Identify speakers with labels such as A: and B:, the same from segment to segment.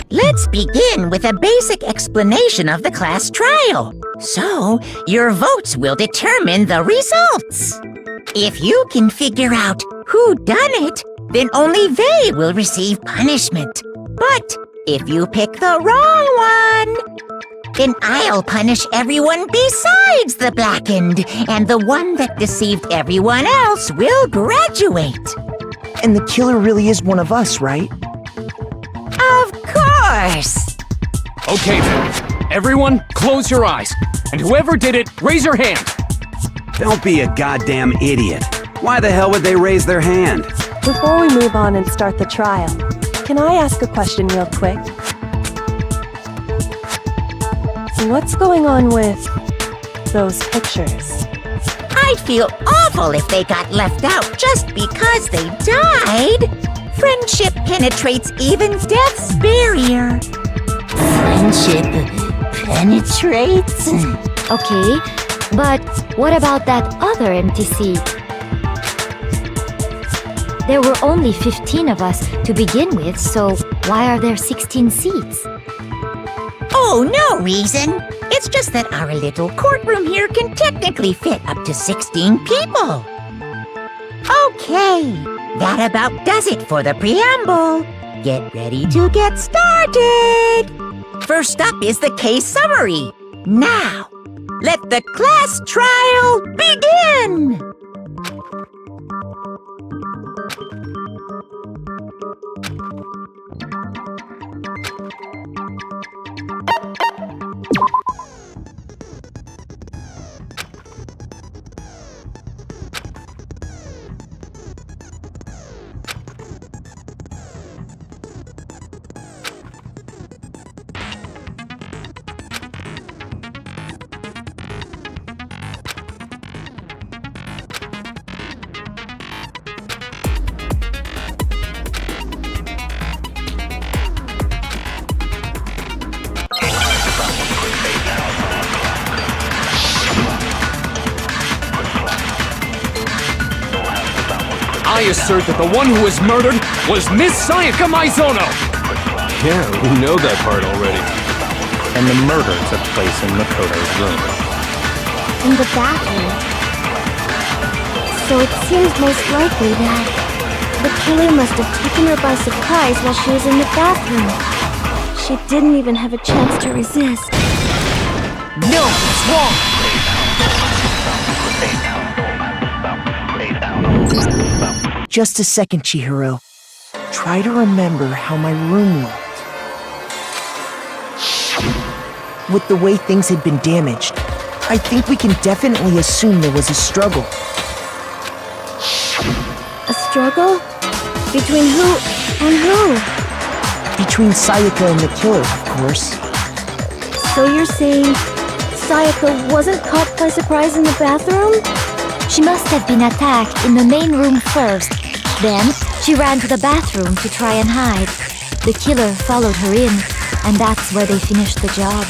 A: Let's begin with a basic explanation of the class trial. So, your votes will determine the results. If you can figure out who done it, then only they will receive punishment. But if you pick the wrong one, then I'll punish everyone besides the blackened, and the one that deceived everyone else will graduate.
B: And the killer really is one of us, right?
A: Of course!
C: Okay then, everyone close your eyes, and whoever did it, raise your hand!
D: Don't be a goddamn idiot. Why the hell would they raise their hand?
E: Before we move on and start the trial, can I ask a question real quick? What's going on with those pictures?
A: I'd feel awful if they got left out just because they died. Friendship penetrates even death's barrier.
F: Friendship penetrates?
G: Okay, but what about that other empty seat? There were only 15 of us to begin with, so why are there 16 seats?
A: Oh, no reason. It's just that our little courtroom here can technically fit up to 16 people. Okay, that about does it for the preamble. Get ready to get started. First up is the case summary. Now, let the class trial begin.
C: I assert that the one who was murdered was Miss Sayaka Maizono!
H: Yeah, we know that part already. And the murder took place in Makoto's room.
G: In the bathroom. So it seems most likely that the killer must have taken her by surprise while she was in the bathroom. She didn't even have a chance to resist.
A: No, it's wrong.
B: Just a second, Chihiro. Try to remember how my room looked. With the way things had been damaged, I think we can definitely assume there was a struggle.
G: A struggle? Between who and who?
B: Between Sayaka and the killer, of course.
G: So you're saying Sayaka wasn't caught by surprise in the bathroom? She must have been attacked in the main room first. Then, she ran to the bathroom to try and hide. The killer followed her in, and that's where they finished the job.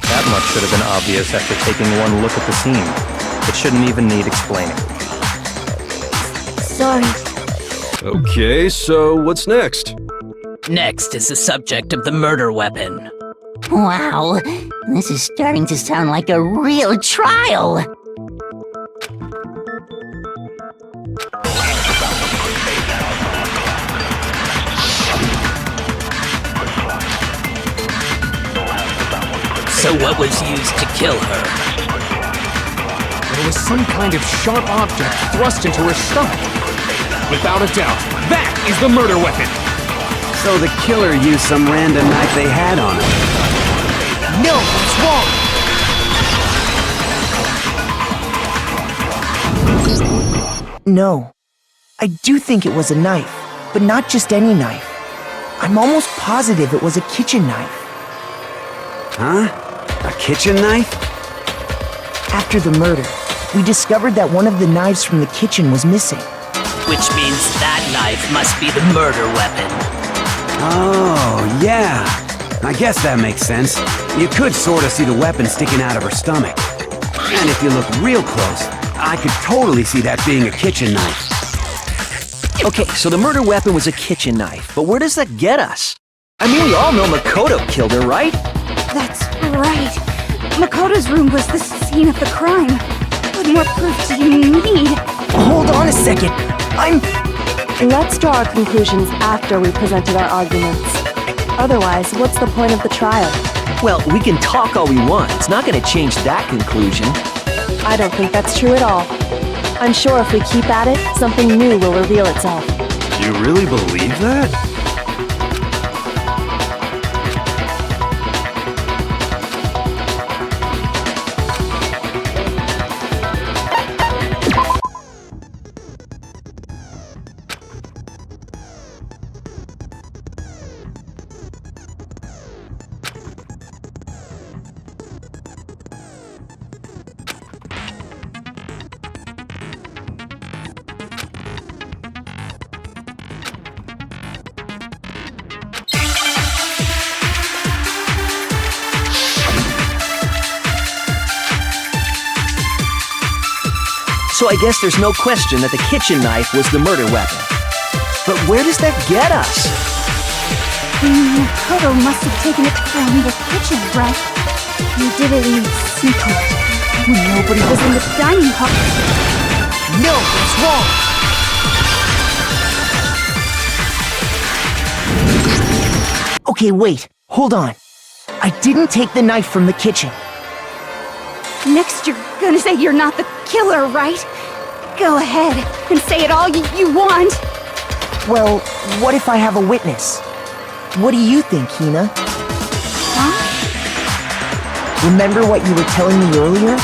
H: That much should have been obvious after taking one look at the scene. It shouldn't even need explaining.
G: Sorry.
I: Okay, so what's next?
J: Next is the subject of the murder weapon.
F: Wow, this is starting to sound like a real trial.
J: So what was used to kill her?
C: There was some kind of sharp object thrust into her stomach. Without a doubt, that is the murder weapon!
D: So the killer used some random knife they had on him.
A: No, it's wrong.
B: No. I do think it was a knife, but not just any knife. I'm almost positive it was a kitchen knife.
D: Huh? A kitchen knife?
B: After the murder, we discovered that one of the knives from the kitchen was missing.
J: Which means that knife must be the murder weapon.
D: Oh, yeah. I guess that makes sense. You could sort of see the weapon sticking out of her stomach. And if you look real close, I could totally see that being a kitchen knife.
K: Okay, so the murder weapon was a kitchen knife, but where does that get us? I mean, we all know Makoto killed her, right?
L: That's right. Makoto's room was the scene of the crime. What more proof do you need?
B: Hold on a second.
E: Let's draw our conclusions after we've presented our arguments. Otherwise, what's the point of the trial?
K: Well, we can talk all we want. It's not going to change that conclusion.
E: I don't think that's true at all. I'm sure if we keep at it, something new will reveal itself.
I: You really believe that?
K: So I guess there's no question that the kitchen knife was the murder weapon. But where does that get us?
L: Makoto must have taken it from the kitchen, right? You did it in secret, when nobody was in the dining hall.
B: No, that's wrong! Okay, wait. Hold on. I didn't take the knife from the kitchen.
L: Next, you're gonna say you're not the killer, right? Go ahead and say it all you want.
B: Well, what if I have a witness? What do you think, Hina?
L: Huh?
B: Remember what you were telling me earlier?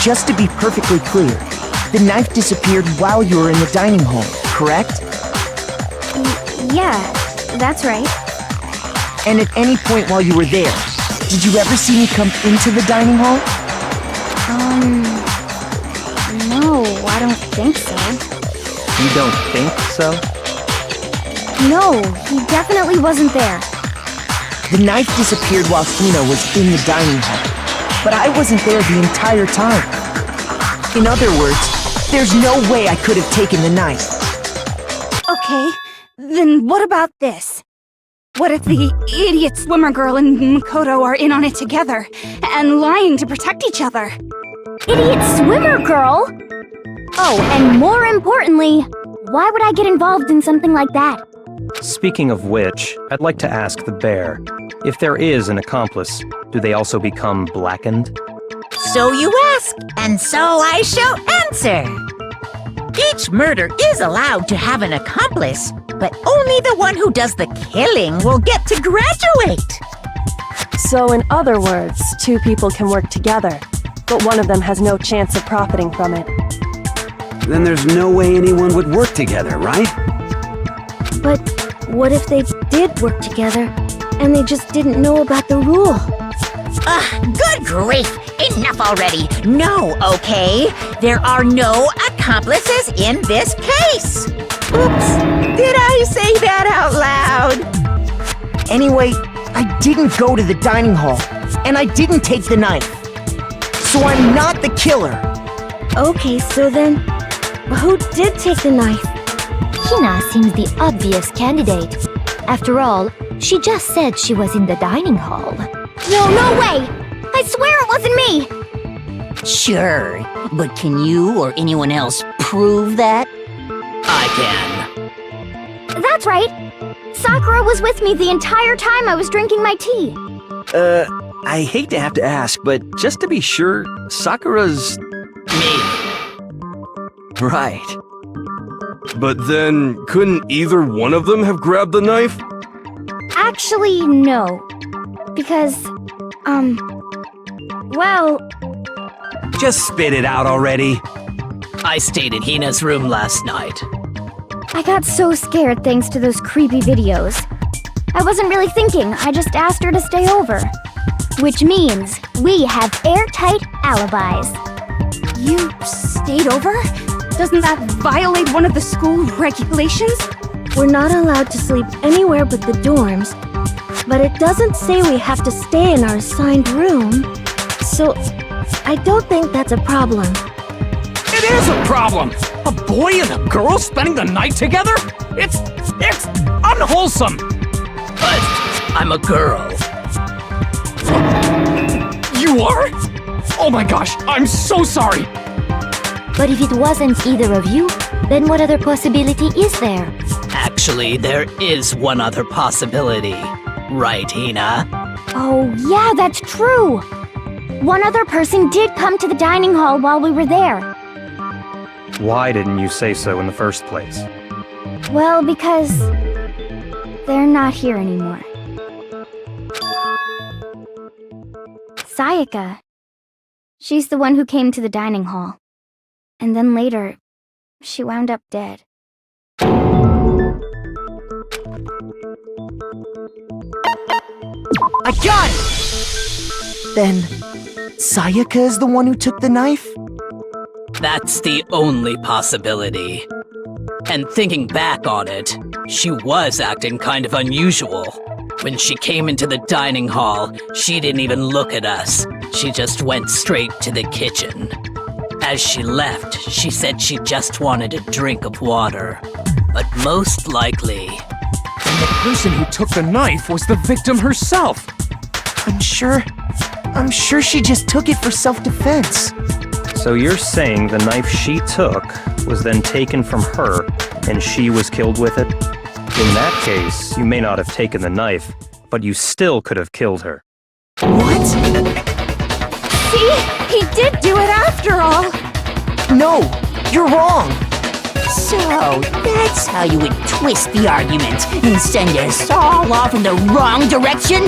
B: Just to be perfectly clear, the knife disappeared while you were in the dining hall, correct?
G: Yeah, that's right.
B: And at any point while you were there, did you ever see me come into the dining hall?
G: No, I don't think so.
H: You don't think so?
G: No, he definitely wasn't there.
B: The knife disappeared while Hina was in the dining hall, but I wasn't there the entire time. In other words, there's no way I could have taken the knife.
L: Okay, then what about this? What if the idiot swimmer girl and Makoto are in on it together, and lying to protect each other?
G: Idiot swimmer girl? Oh, and more importantly, why would I get involved in something like that?
H: Speaking of which, I'd like to ask the bear, if there is an accomplice, do they also become blackened?
A: So you ask, and so I shall answer. Each murder is allowed to have an accomplice, but only the one who does the killing will get to graduate.
E: So in other words, two people can work together, but one of them has no chance of profiting from it.
D: Then there's no way anyone would work together, right?
G: But what if they did work together, and they just didn't know about the rule?
A: Good grief! Enough already! No, okay? There are no accomplices in this case! Oops! Did I say that out loud?
B: Anyway, I didn't go to the dining hall, and I didn't take the knife. So I'm not the killer.
G: Okay, so then, who did take the knife? Hina seems the obvious candidate. After all, she just said she was in the dining hall. No way! I swear it wasn't me!
F: Sure, but can you or anyone else prove that?
J: I can.
G: That's right! Sakura was with me the entire time I was drinking my tea.
K: I hate to have to ask, but just to be sure, Sakura's...
J: Me.
K: Right.
I: But then, couldn't either one of them have grabbed the knife?
G: Actually, no. Because, well,
D: Just spit it out already.
J: I stayed in Hina's room last night.
G: I got so scared thanks to those creepy videos. I wasn't really thinking, I just asked her to stay over. Which means we have airtight alibis.
L: You stayed over? Doesn't that violate one of the school regulations?
G: We're not allowed to sleep anywhere but the dorms, but it doesn't say we have to stay in our assigned room. So, I don't think that's a problem.
C: It is a problem! A boy and a girl spending the night together? It's unwholesome!
J: But I'm a girl.
C: You are? Oh my gosh, I'm so sorry!
G: But if it wasn't either of you, then what other possibility is there?
J: Actually, there is one other possibility. Right, Hina?
G: Oh, yeah, that's true! One other person did come to the dining hall while we were there.
H: Why didn't you say so in the first place?
G: Well, because they're not here anymore. Sayaka. She's the one who came to the dining hall. And then later, she wound up dead.
B: I got it! Then, Sayaka is the one who took the knife?
J: That's the only possibility. And thinking back on it, she was acting kind of unusual. When she came into the dining hall, she didn't even look at us. She just went straight to the kitchen. As she left, she said she just wanted a drink of water. But most likely...
C: And the person who took the knife was the victim herself!
B: I'm sure she just took it for self-defense.
H: So you're saying the knife she took was then taken from her, and she was killed with it? In that case, you may not have taken the knife, but you still could have killed her.
B: What?
L: See? He did do it after all!
B: No, you're wrong.
F: So, that's how you would twist the argument and send us all off in the wrong direction?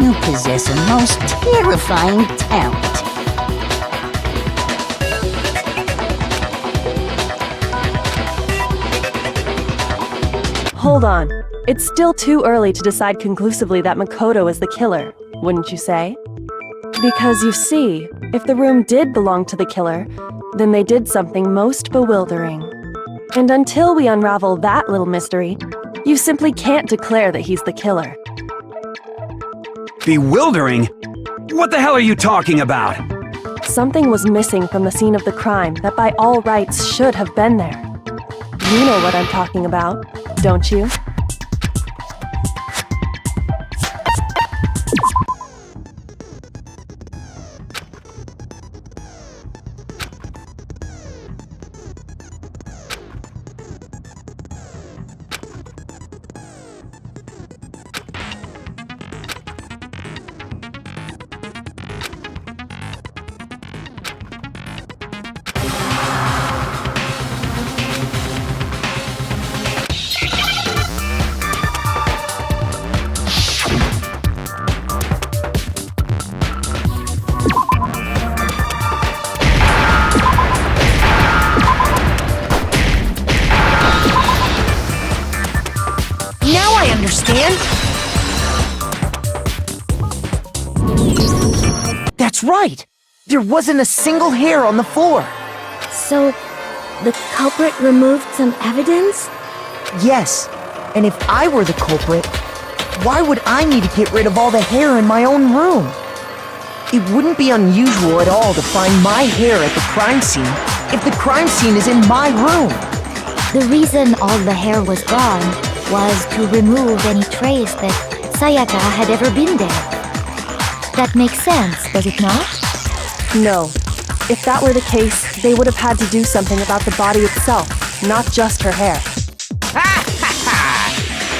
F: You possess a most terrifying talent.
E: Hold on. It's still too early to decide conclusively that Makoto is the killer, wouldn't you say? Because you see, if the room did belong to the killer, then they did something most bewildering. And until we unravel that little mystery, you simply can't declare that he's the killer.
D: Bewildering? What the hell are you talking about?
E: Something was missing from the scene of the crime that by all rights should have been there. You know what I'm talking about, don't you?
B: That's right! There wasn't a single hair on the floor!
G: So, the culprit removed some evidence?
B: Yes, and if I were the culprit, why would I need to get rid of all the hair in my own room? It wouldn't be unusual at all to find my hair at the crime scene if the crime scene is in my room.
G: The reason all the hair was gone was to remove any trace that Sayaka had ever been there. That makes sense, does it not?
E: No. If that were the case, they would have had to do something about the body itself, not just her hair.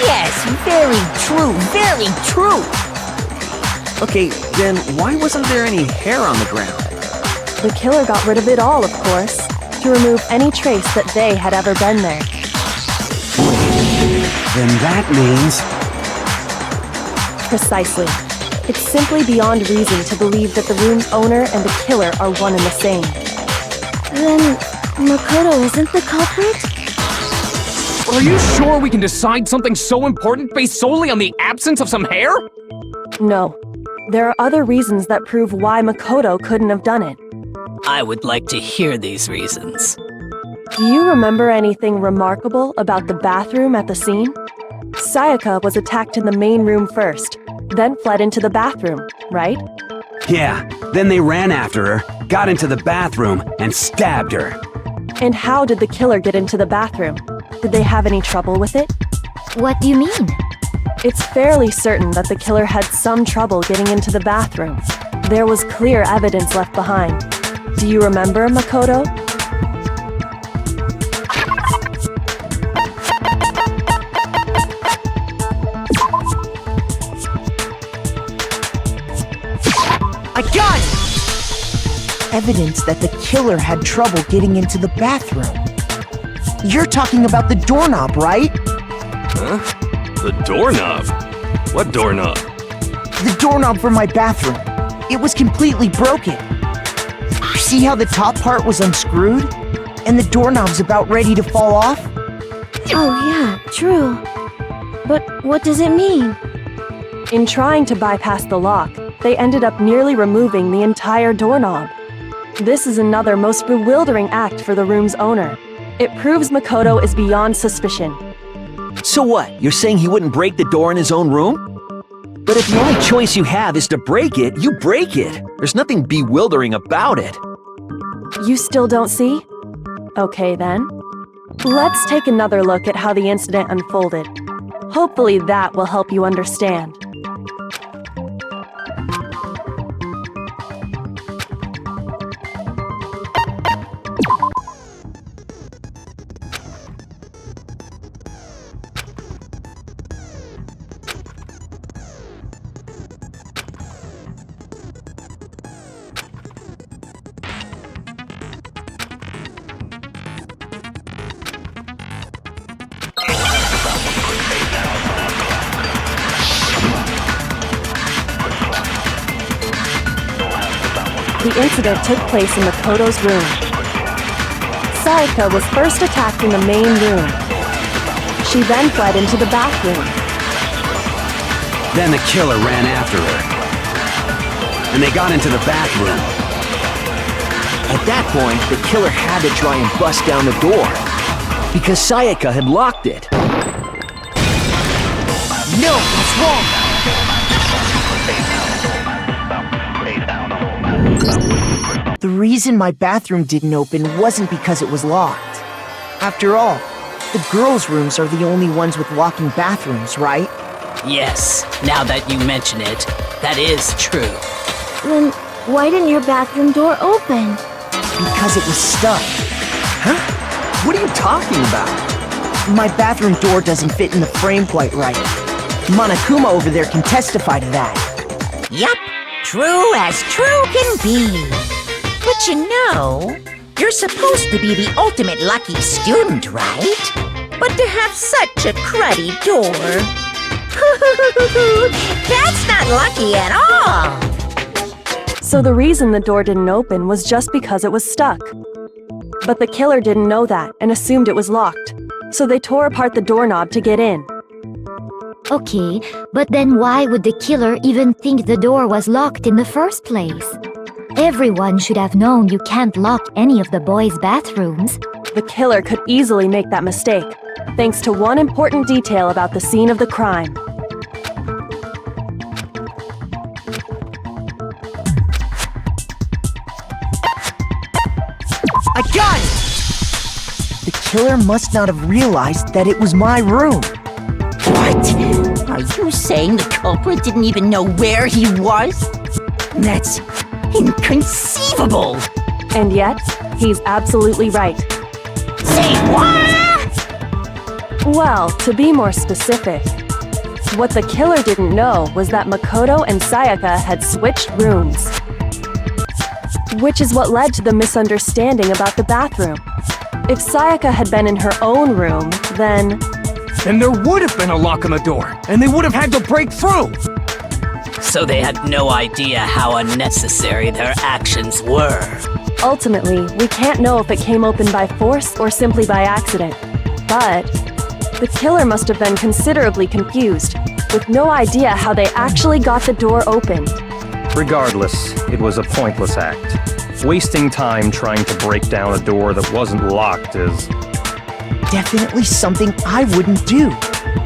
F: Yes, very true, very true.
K: Okay, then why wasn't there any hair on the ground?
E: The killer got rid of it all, of course, to remove any trace that they had ever been there.
D: Then that means...
E: Precisely. It's simply beyond reason to believe that the room's owner and the killer are one and the same.
G: Then Makoto isn't the culprit?
C: Are you sure we can decide something so important based solely on the absence of some hair?
E: No. There are other reasons that prove why Makoto couldn't have done it.
J: I would like to hear these reasons.
E: Do you remember anything remarkable about the bathroom at the scene? Sayaka was attacked in the main room first, then fled into the bathroom, right?
D: Yeah, then they ran after her, got into the bathroom, and stabbed her.
E: And how did the killer get into the bathroom? Did they have any trouble with it?
G: What do you mean?
E: It's fairly certain that the killer had some trouble getting into the bathroom. There was clear evidence left behind. Do you remember, Makoto?
B: I got it! Evidence that the killer had trouble getting into the bathroom. You're talking about the doorknob, right?
I: Huh? The doorknob? What doorknob?
B: The doorknob for my bathroom. It was completely broken. See how the top part was unscrewed? And the doorknob's about ready to fall off?
G: Oh yeah, true. But what does it mean?
E: In trying to bypass the lock, they ended up nearly removing the entire doorknob. This is another most bewildering act for the room's owner. It proves Makoto is beyond suspicion.
K: So what? You're saying he wouldn't break the door in his own room? But if the only choice you have is to break it, you break it. There's nothing bewildering about it.
E: You still don't see? Okay then. Let's take another look at how the incident unfolded. Hopefully that will help you understand. The incident took place in Makoto's room. Sayaka was first attacked in the main room. She then fled into the bathroom.
D: Then the killer ran after her. And they got into the bathroom.
K: At that point, the killer had to try and bust down the door, because Sayaka had locked it.
B: No, what's wrong? The reason my bathroom didn't open wasn't because it was locked. After all, the girls' rooms are the only ones with walking bathrooms, right?
J: Yes, now that you mention it, that is true.
G: Then why didn't your bathroom door open?
B: Because it was stuck.
K: Huh? What are you talking about?
B: My bathroom door doesn't fit in the frame quite right. Monokuma over there can testify to that.
A: Yup, true as true can be. But you know, you're supposed to be the ultimate lucky student, right? But to have such a cruddy door... That's not lucky at all!
E: So the reason the door didn't open was just because it was stuck. But the killer didn't know that and assumed it was locked. So they tore apart the doorknob to get in.
G: Okay, but then why would the killer even think the door was locked in the first place? Everyone should have known you can't lock any of the boys' bathrooms.
E: The killer could easily make that mistake, thanks to one important detail about the scene of the crime.
B: I got it! The killer must not have realized that it was my room.
F: What? Are you saying the culprit didn't even know where he was? That's inconceivable!
E: And yet, he's absolutely right.
F: Say what?
E: Well, to be more specific, what the killer didn't know was that Makoto and Sayaka had switched rooms. Which is what led to the misunderstanding about the bathroom. If Sayaka had been in her own room, then
C: there would have been a lock on the door, and they would have had to break through!
J: So they had no idea how unnecessary their actions were.
E: ultimately, we can't know if it came open by force or simply by accident. But the killer must have been considerably confused, with no idea how they actually got the door opened.
H: Regardless, it was a pointless act. Wasting time trying to break down a door that wasn't locked is...
B: definitely something I wouldn't do,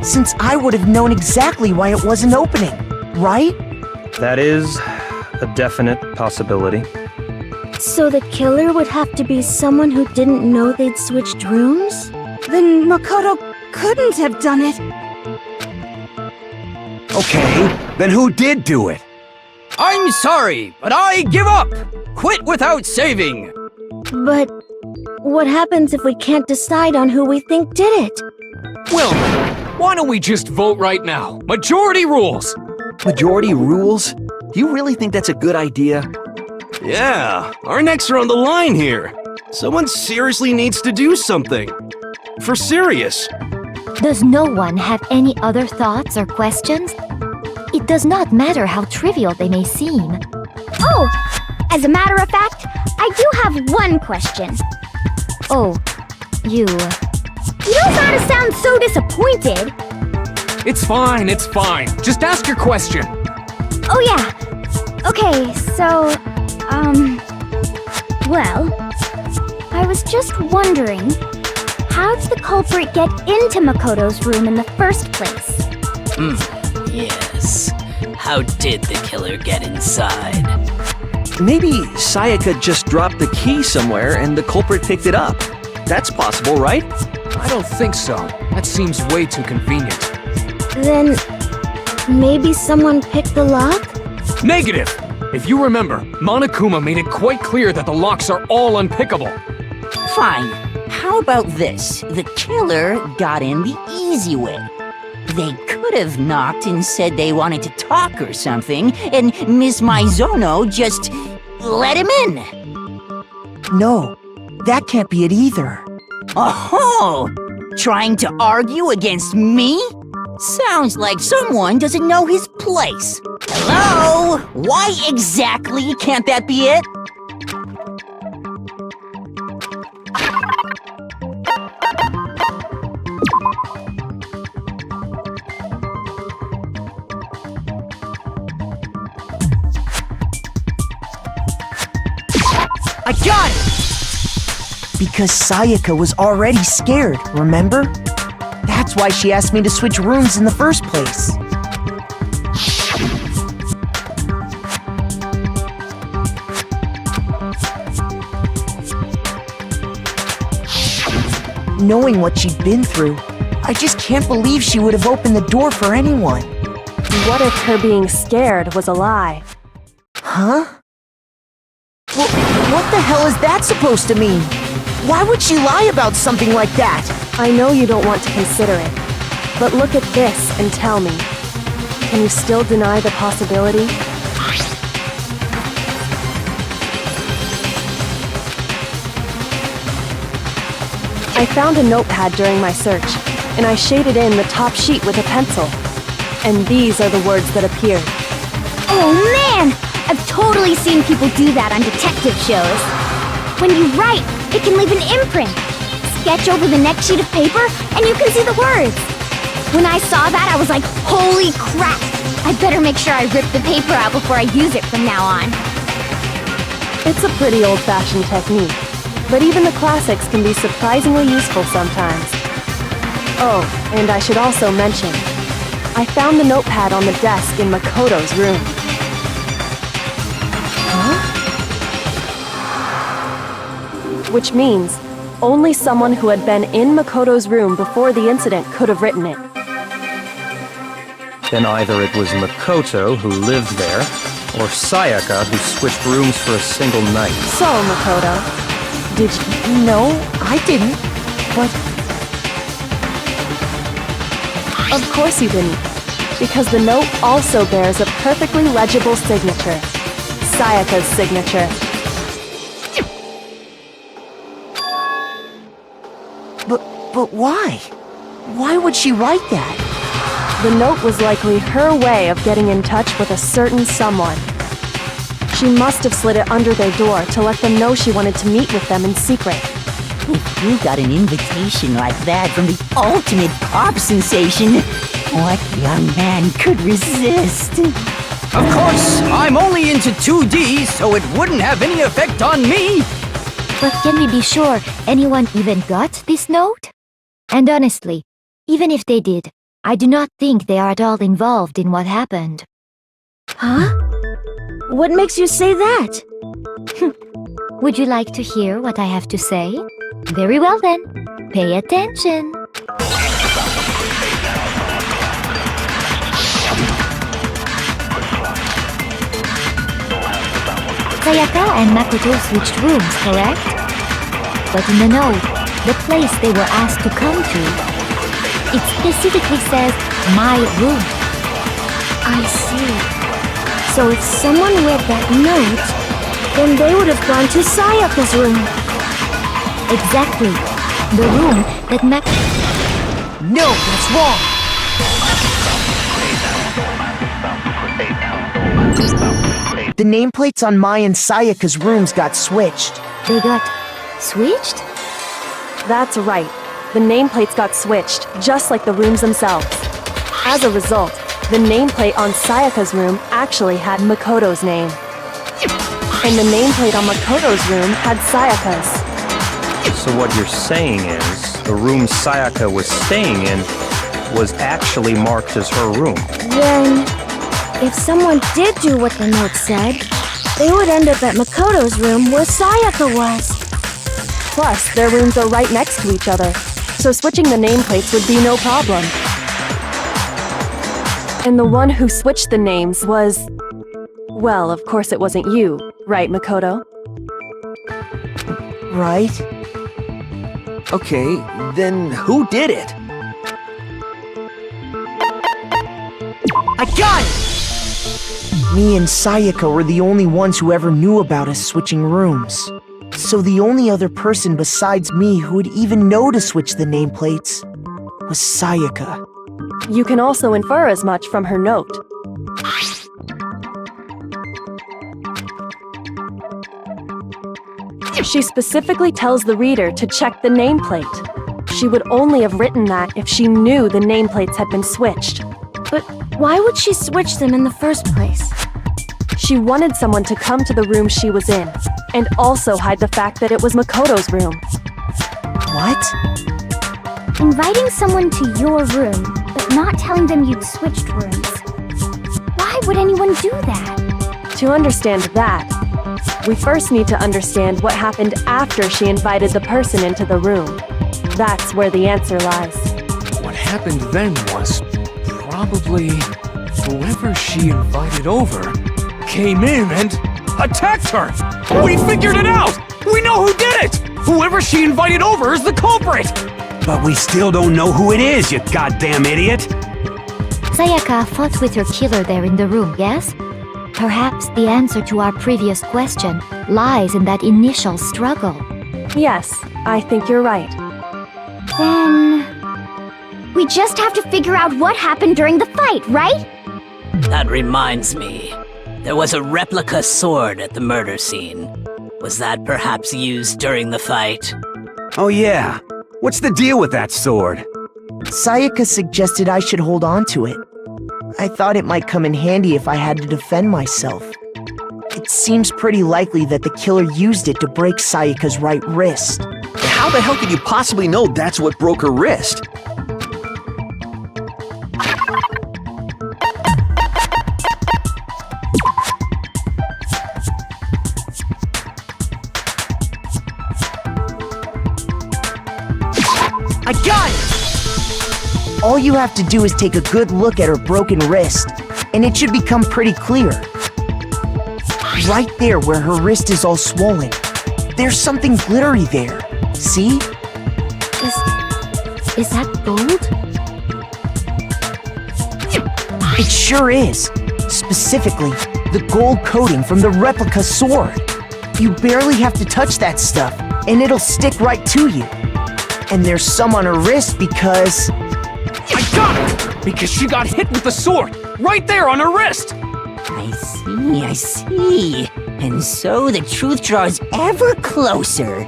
B: since I would have known exactly why it wasn't opening, right?
H: That is a definite possibility.
G: So the killer would have to be someone who didn't know they'd switched rooms?
L: Then Makoto couldn't have done it.
D: Okay, then who did do it?
F: I'm sorry, but I give up! Quit without saving!
G: But what happens if we can't decide on who we think did it?
C: Well, why don't we just vote right now? Majority rules!
K: Majority rules? Do you really think that's a good idea?
I: Yeah, our necks are on the line here. Someone seriously needs to do something. For serious.
G: Does no one have any other thoughts or questions? It does not matter how trivial they may seem.
M: Oh, as a matter of fact, I do have one question.
G: Oh, you
M: don't gotta sound so disappointed.
C: It's fine, it's fine. Just ask your question.
M: Oh yeah. Okay, so, well, I was just wondering, how did the culprit get into Makoto's room in the first place?
J: Yes. How did the killer get inside?
K: Maybe Sayaka just dropped the key somewhere and the culprit picked it up. That's possible, right?
C: I don't think so. That seems way too convenient.
G: Then maybe someone picked the lock?
C: Negative! If you remember, Monokuma made it quite clear that the locks are all unpickable.
F: Fine. How about this? The killer got in the easy way. They could have knocked and said they wanted to talk or something, and Miss Maizono just let him in.
B: No, that can't be it either.
F: Oh, trying to argue against me? Sounds like someone doesn't know his place. Hello? Why exactly can't that be it?
B: I got it! Because Sayaka was already scared, remember? That's why she asked me to switch rooms in the first place. Knowing what she'd been through, I just can't believe she would have opened the door for anyone.
E: What if her being scared was a lie?
B: Huh? Well, what the hell is that supposed to mean? Why would she lie about something like that?
E: I know you don't want to consider it, but look at this and tell me. Can you still deny the possibility? I found a notepad during my search, and I shaded in the top sheet with a pencil. And these are the words that appeared.
M: Oh man! I've totally seen people do that on detective shows. When you write, it can leave an imprint. Sketch over the next sheet of paper, and you can see the words. When I saw that, I was like, holy crap! I better make sure I rip the paper out before I use it from now on.
E: It's a pretty old-fashioned technique, but even the classics can be surprisingly useful sometimes. Oh, and I should also mention, I found the notepad on the desk in Makoto's room. Which means only someone who had been in Makoto's room before the incident could have written it.
H: Then either it was Makoto who lived there, or Sayaka who switched rooms for a single night.
E: So, Makoto, did you...
B: No, I didn't. But...
E: Of course you didn't, because the note also bears a perfectly legible signature. Sayaka's signature.
B: But why? Why would she write that?
E: The note was likely her way of getting in touch with a certain someone. She must have slid it under their door to let them know she wanted to meet with them in secret.
F: If you got an invitation like that from the ultimate pop sensation, what young man could resist?
N: Of course, I'm only into 2D, so it wouldn't have any effect on me.
G: But can we be sure anyone even got this note? And honestly, even if they did, I do not think they are at all involved in what happened.
O: Huh? What makes you say that?
G: Would you like to hear what I have to say? Very well then, pay attention. Sayaka and Makoto switched rooms, correct? But in the note, the place they were asked to come to, it specifically says, my room.
O: I see. So if someone read that note, then they would have gone to Sayaka's room.
G: Exactly. The room that
B: No, that's wrong! The nameplates on Mai and Sayaka's rooms got switched.
G: They got switched?
E: That's right. The nameplates got switched, just like the rooms themselves. As a result, the nameplate on Sayaka's room actually had Makoto's name. And the nameplate on Makoto's room had Sayaka's.
H: So what you're saying is, the room Sayaka was staying in was actually marked as her room.
O: Then, if someone did do what the note said, they would end up at Makoto's room where Sayaka was.
E: Plus, their rooms are right next to each other, so switching the nameplates would be no problem. And the one who switched the names was... Well, of course it wasn't you, right, Makoto?
B: Right?
K: Okay, then who did it?
B: I got it! Me and Sayaka were the only ones who ever knew about us switching rooms. So the only other person besides me who would even know to switch the nameplates was Sayaka.
E: You can also infer as much from her note. She specifically tells the reader to check the nameplate. She would only have written that if she knew the nameplates had been switched.
O: But why would she switch them in the first place?
E: She wanted someone to come to the room she was in, and also hide the fact that it was Makoto's room.
B: What?
M: Inviting someone to your room, but not telling them you'd switched rooms. Why would anyone do that?
E: To understand that, we first need to understand what happened after she invited the person into the room. That's where the answer lies.
C: What happened then was probably whoever she invited over came in and attacked her! We figured it out! We know who did it! Whoever she invited over is the culprit!
D: But we still don't know who it is, you goddamn idiot!
G: Sayaka fought with her killer there in the room, yes? Perhaps the answer to our previous question lies in that initial struggle.
E: Yes, I think you're right.
M: Then... we just have to figure out what happened during the fight, right?
J: That reminds me. There was a replica sword at the murder scene. Was that perhaps used during the fight?
D: Oh yeah. What's the deal with that sword?
B: Sayaka suggested I should hold on to it. I thought it might come in handy if I had to defend myself. It seems pretty likely that the killer used it to break Sayaka's right wrist.
K: How the hell could you possibly know that's what broke her wrist?
B: I got it! All you have to do is take a good look at her broken wrist, and it should become pretty clear. Right there where her wrist is all swollen, there's something glittery there. See?
G: Is that gold?
B: It sure is. Specifically, the gold coating from the replica sword. You barely have to touch that stuff, and it'll stick right to you. And there's some on her wrist because...
C: I got it! Because she got hit with the sword, right there on her wrist!
F: I see. And so the truth draws ever closer.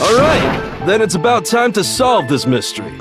I: Alright, then it's about time to solve this mystery.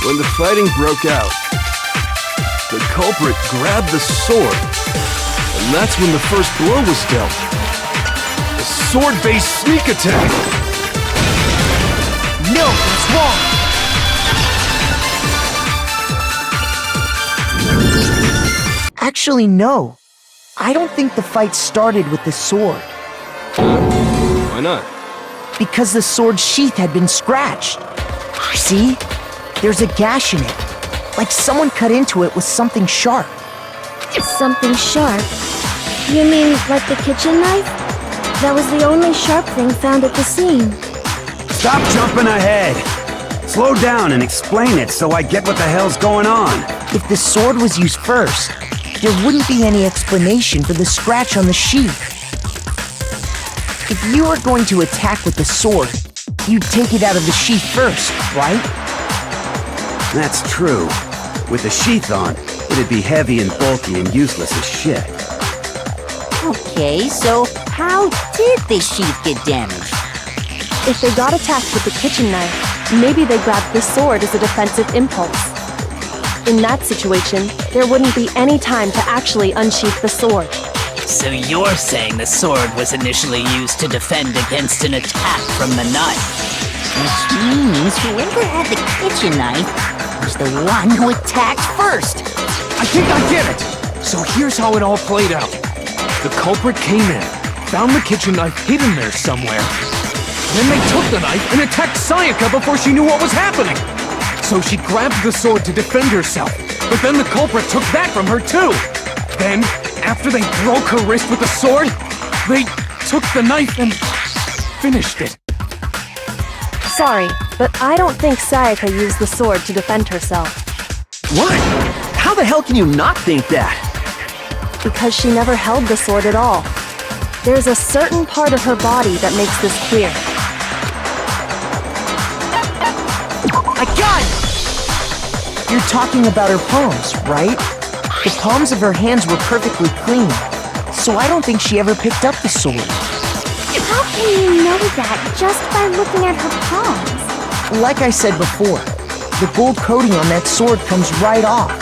I: When the fighting broke out, the culprit grabbed the sword, and that's when the first blow was dealt. A sword-based sneak attack!
B: No, that's wrong! Actually, no. I don't think the fight started with the sword.
I: Why not?
B: Because the sword's sheath had been scratched. See? There's a gash in it. Like someone cut into it with something sharp.
O: Something sharp? You mean like the kitchen knife? That was the only sharp thing found at the scene.
D: Stop jumping ahead! Slow down and explain it so I get what the hell's going on.
B: If the sword was used first, there wouldn't be any explanation for the scratch on the sheath. If you were going to attack with the sword, you'd take it out of the sheath first, right?
D: That's true. With the sheath on, it'd be heavy and bulky and useless as shit.
F: Okay, so how did the sheath get damaged?
E: If they got attacked with the kitchen knife, maybe they grabbed the sword as a defensive impulse. In that situation, there wouldn't be any time to actually unsheath the sword.
J: So you're saying the sword was initially used to defend against an attack from the knife?
F: Which means whoever had the kitchen knife was the one who attacked first.
C: I think I get it! So here's how it all played out. The culprit came in, found the kitchen knife hidden there somewhere. Then they took the knife and attacked Sayaka before she knew what was happening. So she grabbed the sword to defend herself, but then the culprit took that from her too. Then, after they broke her wrist with the sword, they took the knife and finished it.
E: Sorry, but I don't think Sayaka used the sword to defend herself.
K: What? How the hell can you not think that?
E: Because she never held the sword at all. There's a certain part of her body that makes this clear.
B: I got it! You're talking about her palms, right? The palms of her hands were perfectly clean, so I don't think she ever picked up the sword.
M: How can you know that just by looking at her palms?
B: Like I said before, the gold coating on that sword comes right off.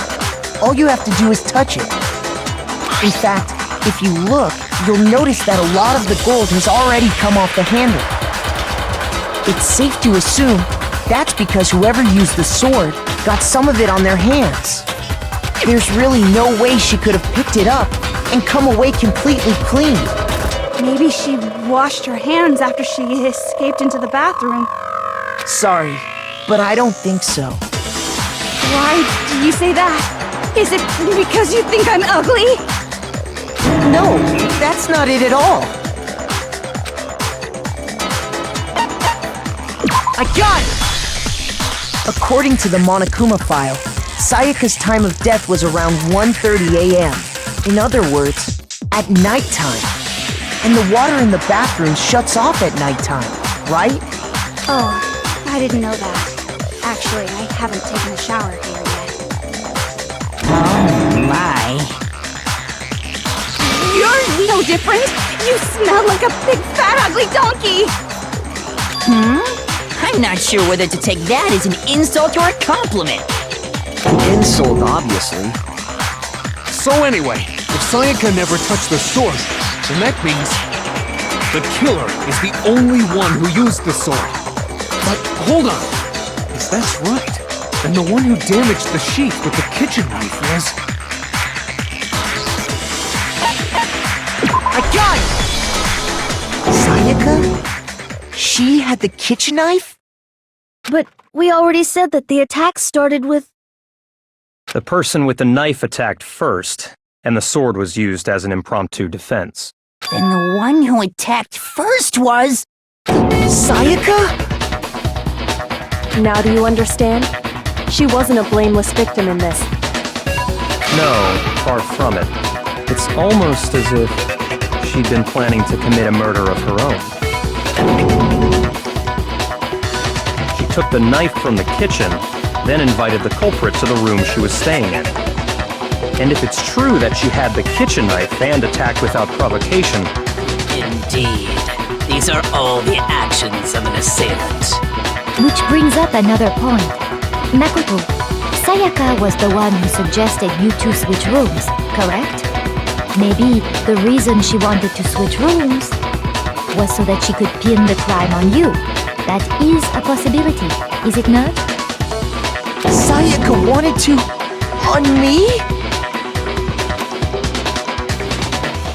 B: All you have to do is touch it. In fact, if you look, you'll notice that a lot of the gold has already come off the handle. It's safe to assume that's because whoever used the sword got some of it on their hands. There's really no way she could have picked it up and come away completely clean.
L: Maybe she washed her hands after she escaped into the bathroom.
B: Sorry, but I don't think so.
L: Why do you say that? Is it because you think I'm ugly?
B: No, that's not it at all. I got it! According to the Monokuma file, Sayaka's time of death was around 1:30 a.m. In other words, at nighttime. And the water in the bathroom shuts off at nighttime, right?
L: Oh, I didn't know that. Actually, I haven't taken a shower here yet.
F: Oh my.
L: You're no different! You smell like a big fat ugly donkey!
F: I'm not sure whether to take that as an insult or a compliment.
K: An insult, obviously.
C: So anyway, if Sayaka never touched the sword, then that means The killer is the only one who used the sword. But hold on. If that's right, then the one who damaged the sheet with the kitchen knife was...
B: I got it! Sayaka? She had the kitchen knife?
O: But we already said that the attack started with...
H: The person with the knife attacked first, and the sword was used as an impromptu defense.
F: Then the one who attacked first was...
B: Sayaka?
E: Now do you understand? She wasn't a blameless victim in this.
H: No, far from it. It's almost as if she'd been planning to commit a murder of her own. She took the knife from the kitchen, then invited the culprit to the room she was staying in. And if it's true that she had the kitchen knife and attacked without provocation...
J: Indeed. These are all the actions of an assailant.
G: Which brings up another point. Makoto, Sayaka was the one who suggested you two switch rooms, correct? Maybe the reason she wanted to switch rooms was so that she could pin the crime on you. That is a possibility, is it not?
B: Sayaka wanted to... on me?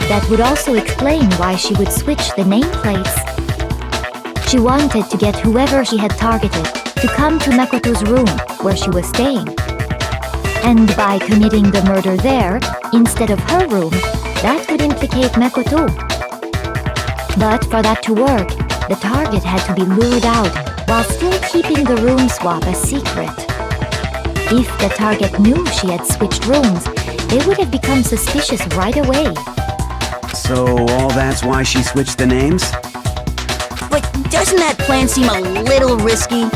G: That would also explain why she would switch the nameplates. She wanted to get whoever she had targeted to come to Makoto's room where she was staying. And by committing the murder there, instead of her room, that would implicate Makoto. But for that to work, the target had to be lured out while still keeping the room swap a secret. If the target knew she had switched rooms, they would have become suspicious right away.
D: So all that's why she switched the names?
F: But doesn't that plan seem a little risky?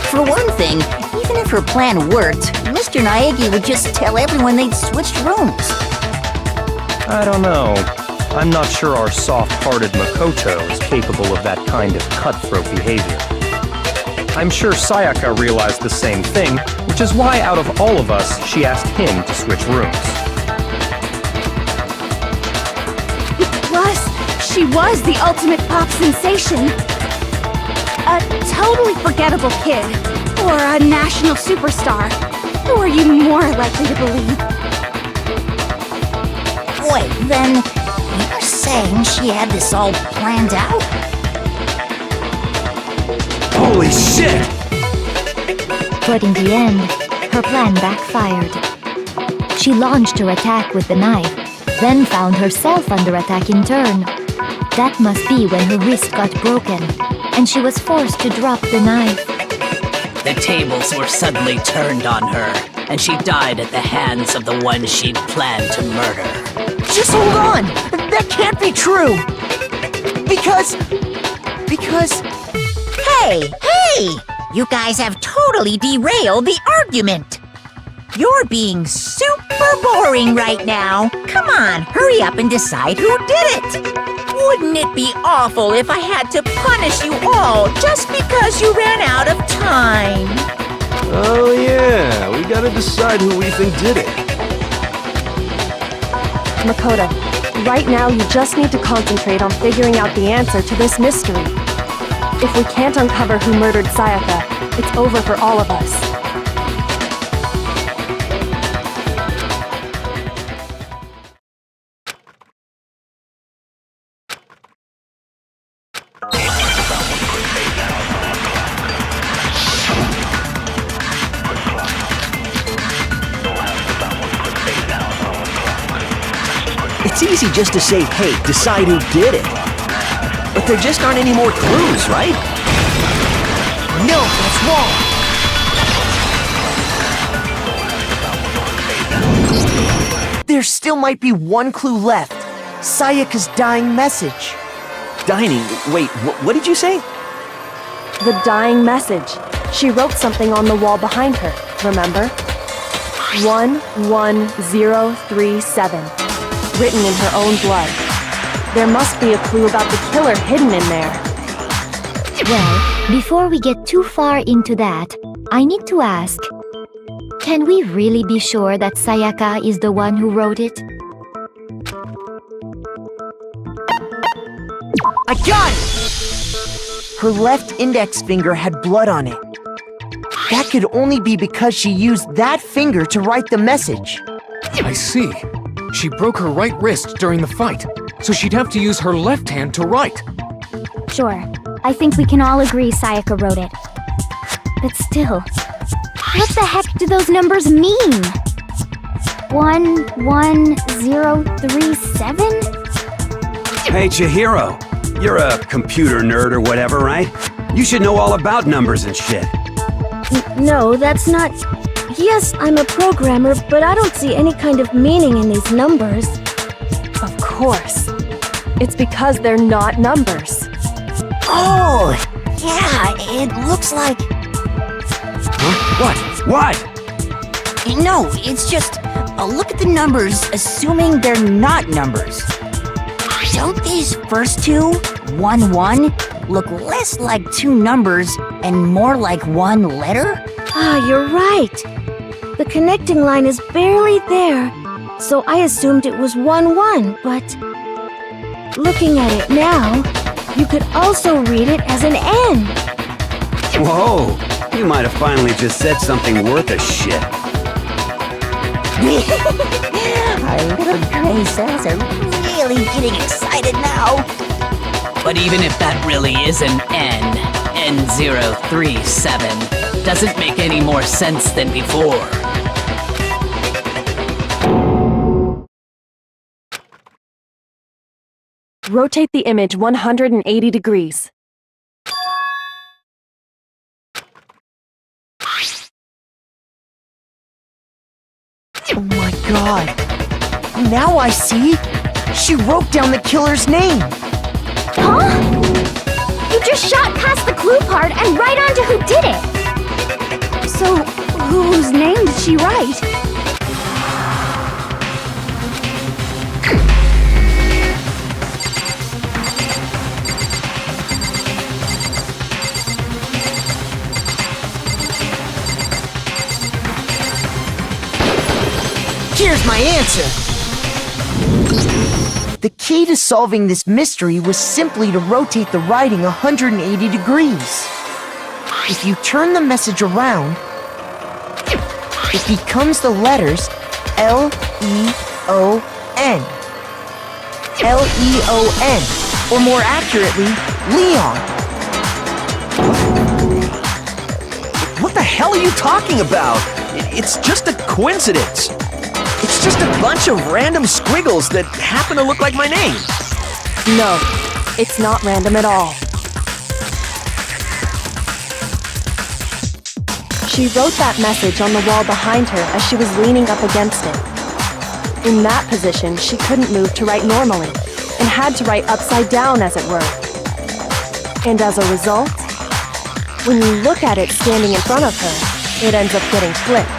F: For one thing, even if her plan worked, Mr. Naegi would just tell everyone they'd switched rooms.
H: I don't know. I'm not sure our soft-hearted Makoto is capable of that kind of cutthroat behavior. I'm sure Sayaka realized the same thing, which is why out of all of us, she asked him to switch rooms.
L: Plus, she was the ultimate pop sensation. A totally forgettable kid, or a national superstar. Who are you more likely to believe?
F: Wait, then you're saying she had this all planned out?
D: Holy shit!
G: But in the end, her plan backfired. She launched her attack with the knife, then found herself under attack in turn. That must be when her wrist got broken, and she was forced to drop the knife.
J: The tables were suddenly turned on her, and she died at the hands of the one she'd planned to murder.
B: Just hold on! That can't be true! Because...
A: Hey! You guys have totally derailed the argument. You're being super boring right now. Come on, hurry up and decide who did it. Wouldn't it be awful if I had to punish you all just because you ran out of time?
I: Oh yeah, we gotta decide who we think did it.
E: Makoto, right now you just need to concentrate on figuring out the answer to this mystery. If we can't uncover who murdered Sayaka, it's over for all of us.
K: It's easy just to say, hey, decide who did it. But there just aren't any more clues, right?
B: No, that's wrong! There still might be one clue left. Sayaka's dying message.
K: Dining? Wait, what did you say?
E: The dying message. She wrote something on the wall behind her, remember? 11037. Written in her own blood. There must be a clue about the killer hidden in there.
G: Well, before we get too far into that, I need to ask, can we really be sure that Sayaka is the one who wrote it?
B: I got it! Her left index finger had blood on it. That could only be because she used that finger to write the message.
C: I see. She broke her right wrist during the fight, so she'd have to use her left hand to write.
M: Sure, I think we can all agree Sayaka wrote it. But still, what the heck do those numbers mean? 11037?
D: Hey, Chihiro. You're a computer nerd or whatever, right? You should know all about numbers and shit.
O: No, that's not... Yes, I'm a programmer, but I don't see any kind of meaning in these numbers.
E: Of course. It's because they're not numbers.
F: Oh, yeah, it looks like...
D: Huh? What?
F: No, it's just a look at the numbers, assuming they're not numbers. Don't these first two, 1, 1, look less like two numbers and more like one letter?
O: Ah, you're right. The connecting line is barely there, so I assumed it was 1, 1, but... Looking at it now, you could also read it as an N.
D: Whoa, you might have finally just said something worth a shit.
F: Our little gray cells are really getting excited now.
J: But even if that really is an N037, doesn't make any more sense than before.
E: Rotate the image 180 degrees.
B: Oh my god. Now I see. She wrote down the killer's name.
M: Huh? You just shot past the clue part and right onto who did it.
L: So, whose name did she write?
B: Here's my answer. The key to solving this mystery was simply to rotate the writing 180 degrees. If you turn the message around, it becomes the letters L-E-O-N. L-E-O-N, or more accurately, Leon.
K: What the hell are you talking about? It's just a coincidence. It's just a bunch of random squiggles that happen to look like my name.
E: No, it's not random at all. She wrote that message on the wall behind her as she was leaning up against it. In that position, she couldn't move to write normally, and had to write upside down, as it were. And as a result, when you look at it standing in front of her, it ends up getting flipped.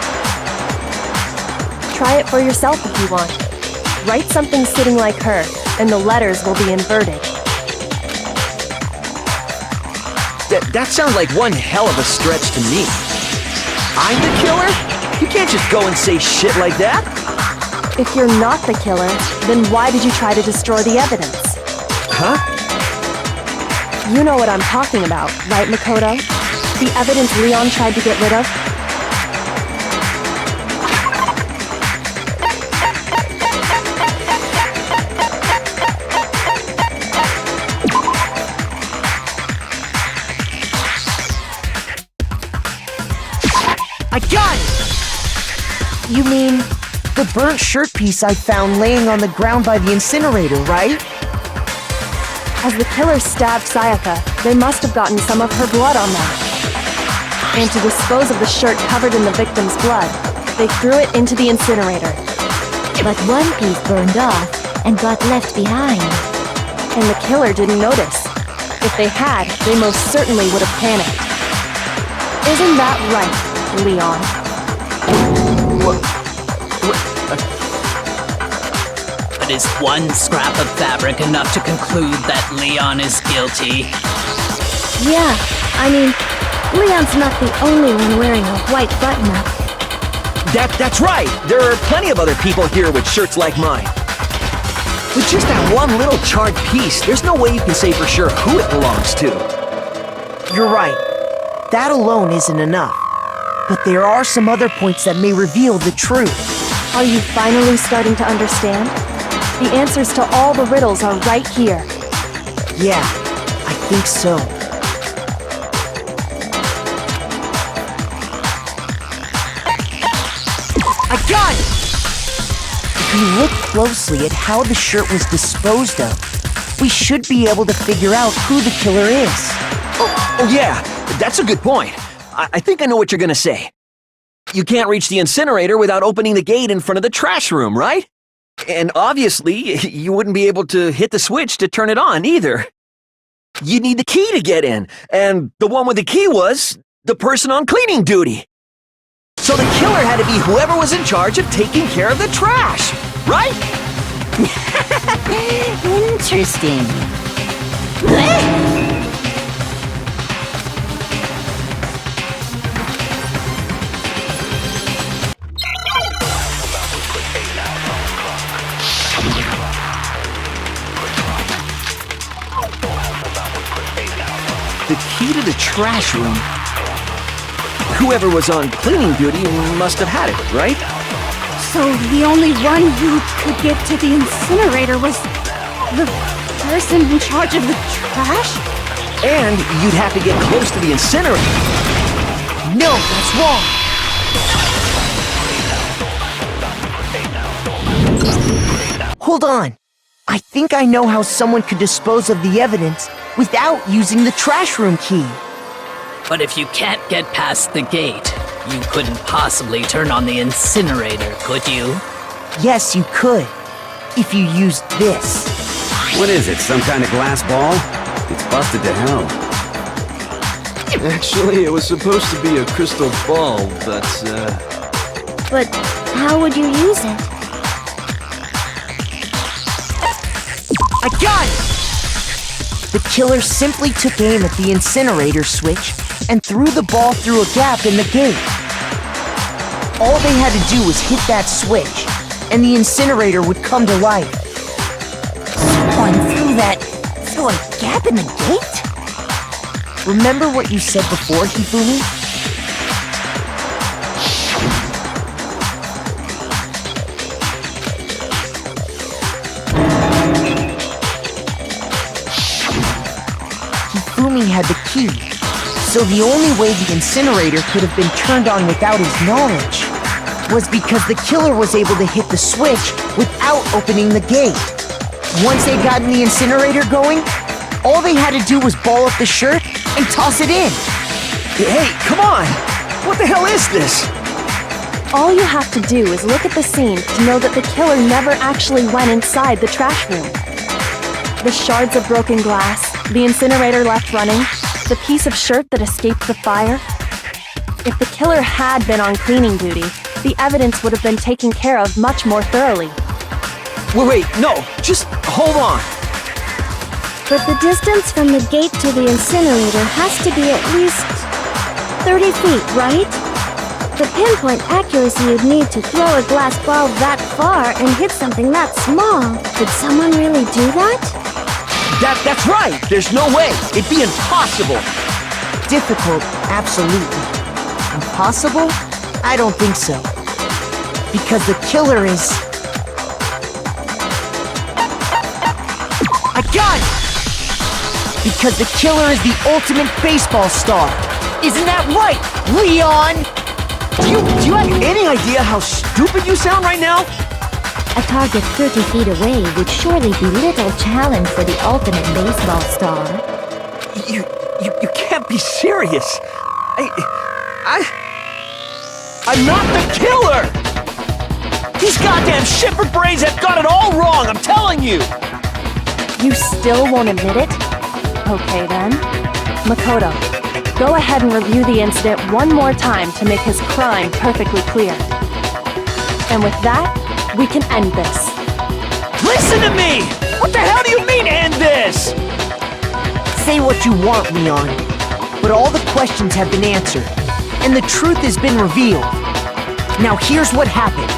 E: Try it for yourself if you want. Write something sitting like her, and the letters will be inverted.
K: That sounds like one hell of a stretch to me. I'm the killer? You can't just go and say shit like that.
E: If you're not the killer, then why did you try to destroy the evidence?
K: Huh?
E: You know what I'm talking about, right, Makoto? The evidence Leon tried to get rid of?
B: I got it! You mean the burnt shirt piece I found laying on the ground by the incinerator, right?
E: As the killer stabbed Sayaka, they must have gotten some of her blood on them. And to dispose of the shirt covered in the victim's blood, they threw it into the incinerator.
G: But one piece burned off and got left behind.
E: And the killer didn't notice. If they had, they most certainly would have panicked. Isn't that right, Leon?
J: But is one scrap of fabric enough to conclude that Leon is guilty?
O: Yeah, I mean, Leon's not the only one wearing a white button-up.
K: That's right! There are plenty of other people here with shirts like mine. With just that one little charred piece, there's no way you can say for sure who it belongs to.
B: You're right. That alone isn't enough. But there are some other points that may reveal the truth.
E: Are you finally starting to understand? The answers to all the riddles are right here.
B: Yeah, I think so. I got it! If you look closely at how the shirt was disposed of, we should be able to figure out who the killer is.
K: Oh yeah, that's a good point. I think I know what you're gonna say. You can't reach the incinerator without opening the gate in front of the trash room, right? And obviously, you wouldn't be able to hit the switch to turn it on either. You'd need the key to get in, and the one with the key was the person on cleaning duty. So the killer had to be whoever was in charge of taking care of the trash, right?
F: Interesting.
K: The key to the trash room. Whoever was on cleaning duty must have had it, right?
L: So the only one who could get to the incinerator was the person in charge of the trash?
K: And you'd have to get close to the incinerator.
B: No, that's wrong. Hold on. I think I know how someone could dispose of the evidence without using the trash room key.
J: But if you can't get past the gate, you couldn't possibly turn on the incinerator, could you?
B: Yes, you could. If you used this.
D: What is it, some kind of glass ball? It's busted to hell.
I: Actually, it was supposed to be a crystal ball, but,
G: But how would you use it?
B: I got it! The killer simply took aim at the incinerator switch and threw the ball through a gap in the gate. All they had to do was hit that switch, and the incinerator would come to life.
F: Someone threw a gap in the gate?
B: Remember what you said before, Hifumi? Hifumi had the key, so the only way the incinerator could have been turned on without his knowledge was because the killer was able to hit the switch without opening the gate. Once they got the incinerator going, all they had to do was ball up the shirt and toss it in.
K: Hey, come on! What the hell is this?
E: All you have to do is look at the scene to know that the killer never actually went inside the trash room. The shards of broken glass, the incinerator left running, the piece of shirt that escaped the fire. If the killer had been on cleaning duty, the evidence would have been taken care of much more thoroughly.
K: Wait, no, just hold on.
G: But the distance from the gate to the incinerator has to be at least 30 feet, right? The pinpoint accuracy you'd need to throw a glass ball that far and hit something that small. Could someone really do that?
K: That's right! There's no way! It'd be impossible!
B: Difficult, absolutely. Impossible? I don't think so. Because the killer is... I got it! Because the killer is the ultimate baseball star. Isn't that right, Leon?
K: Do you have any idea how stupid you sound right now?
G: A target 30 feet away would surely be little challenge for the ultimate baseball star.
K: You can't be serious. I'm not the killer! These goddamn shipper brains have got it all wrong, I'm telling you!
E: You still won't admit it? Okay then. Makoto, go ahead and review the incident one more time to make his crime perfectly clear. And with that, we can end this.
K: Listen to me! What the hell do you mean, end this?
B: Say what you want, Leon. But all the questions have been answered, and the truth has been revealed. Now here's what happened.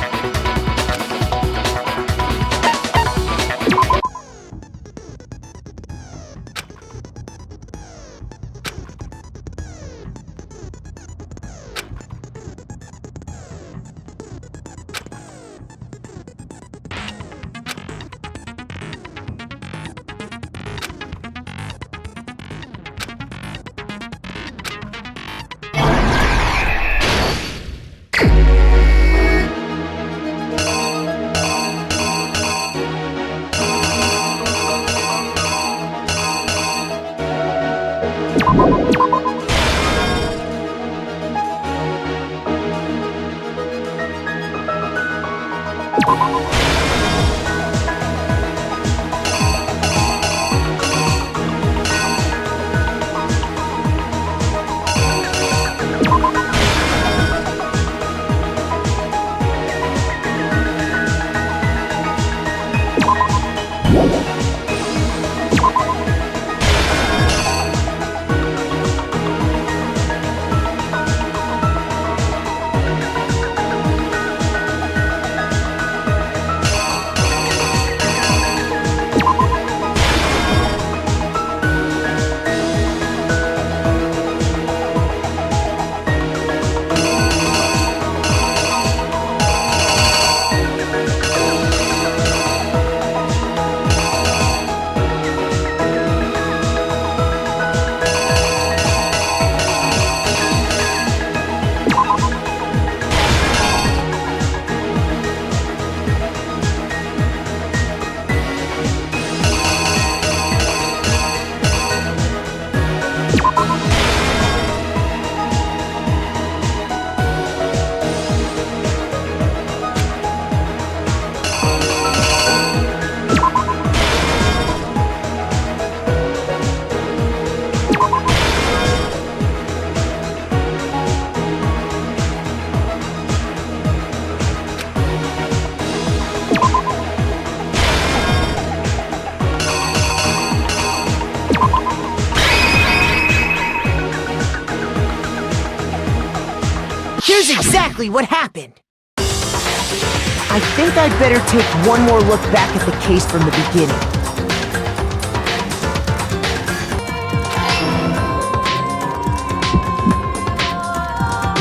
B: exactly what happened. I think I'd better take one more look back at the case from the beginning.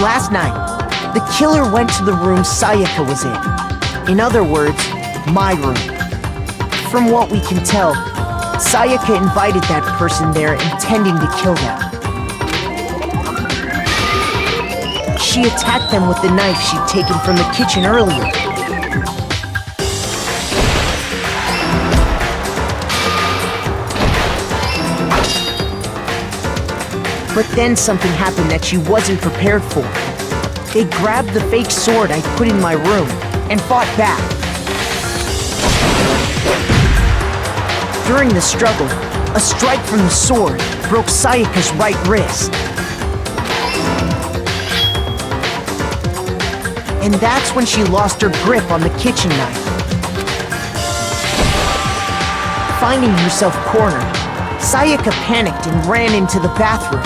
B: Last night, the killer went to the room Sayaka was in. In other words, my room. From what we can tell, Sayaka invited that person there intending to kill them. She attacked them with the knife she'd taken from the kitchen earlier. But then something happened that she wasn't prepared for. They grabbed the fake sword I put in my room and fought back. During the struggle, a strike from the sword broke Sayaka's right wrist. And that's when she lost her grip on the kitchen knife. Finding herself cornered, Sayaka panicked and ran into the bathroom.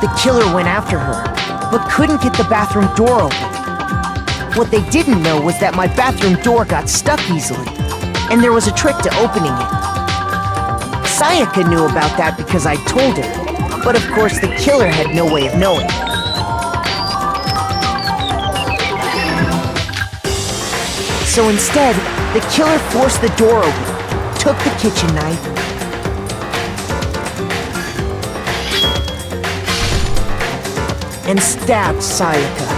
B: The killer went after her, but couldn't get the bathroom door open. What they didn't know was that my bathroom door got stuck easily, and there was a trick to opening it. Sayaka knew about that because I told her, but of course the killer had no way of knowing. So instead, the killer forced the door open, took the kitchen knife, and stabbed Sayaka.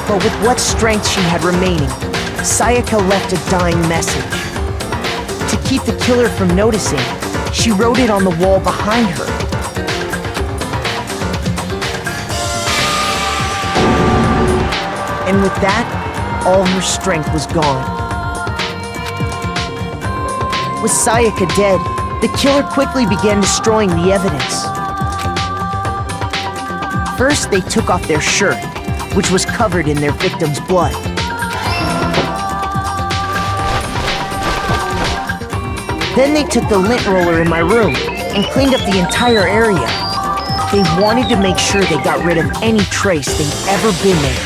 B: But with what strength she had remaining, Sayaka left a dying message. To keep the killer from noticing, she wrote it on the wall behind her. And with that, all her strength was gone. With Sayaka dead, the killer quickly began destroying the evidence. First, they took off their shirt, which was covered in their victim's blood. Then they took the lint roller in my room and cleaned up the entire area. They wanted to make sure they got rid of any trace they'd ever been there.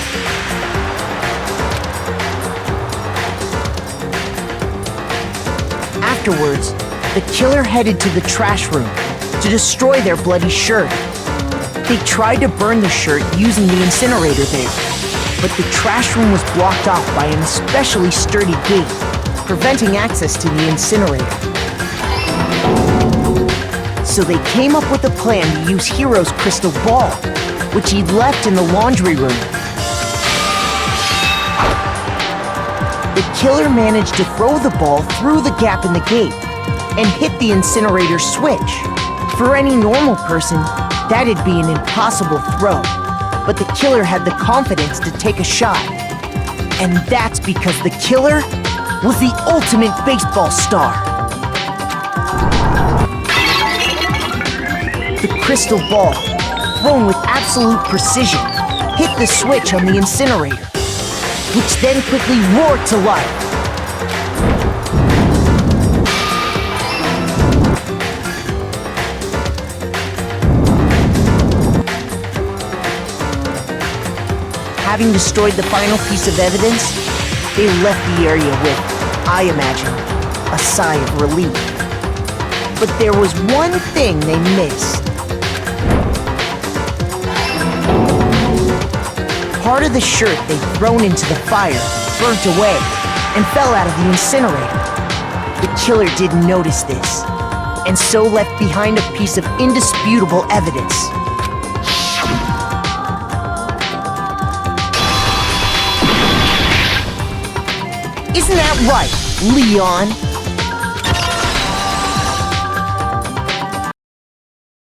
B: Afterwards, the killer headed to the trash room to destroy their bloody shirt. They tried to burn the shirt using the incinerator there, but the trash room was blocked off by an especially sturdy gate, preventing access to the incinerator. So they came up with a plan to use Hiro's crystal ball, which he'd left in the laundry room. The killer managed to throw the ball through the gap in the gate and hit the incinerator switch. For any normal person, that'd be an impossible throw, but the killer had the confidence to take a shot. And that's because the killer was the ultimate baseball star. The crystal ball, thrown with absolute precision, hit the switch on the incinerator, which then quickly roared to life. Having destroyed the final piece of evidence, they left the area with, I imagine, a sigh of relief. But there was one thing they missed. Part of the shirt they'd thrown into the fire burnt away and fell out of the incinerator. The killer didn't notice this, and so left behind a piece of indisputable evidence. Isn't that right, Leon?